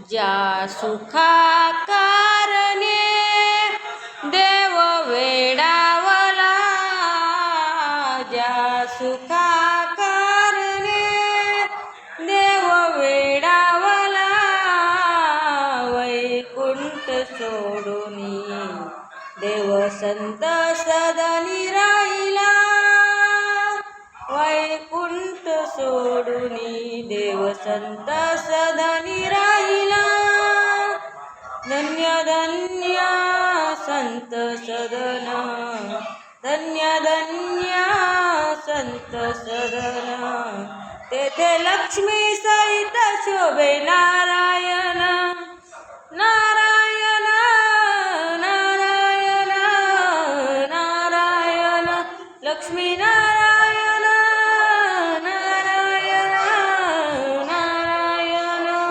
ज्या सुखा कारणे देव वेडावला, ज्या सुखा कारणे देव वेडावला, वैकुंठ सोडूनी देव संत सदनी राहिला, वैकुंठ सोडूनी देव संत सदनी राहिला। धन्य धन्य संत सदन, धन्य धन्य संत सदन, तेथे लक्ष्मी सहित शोभेना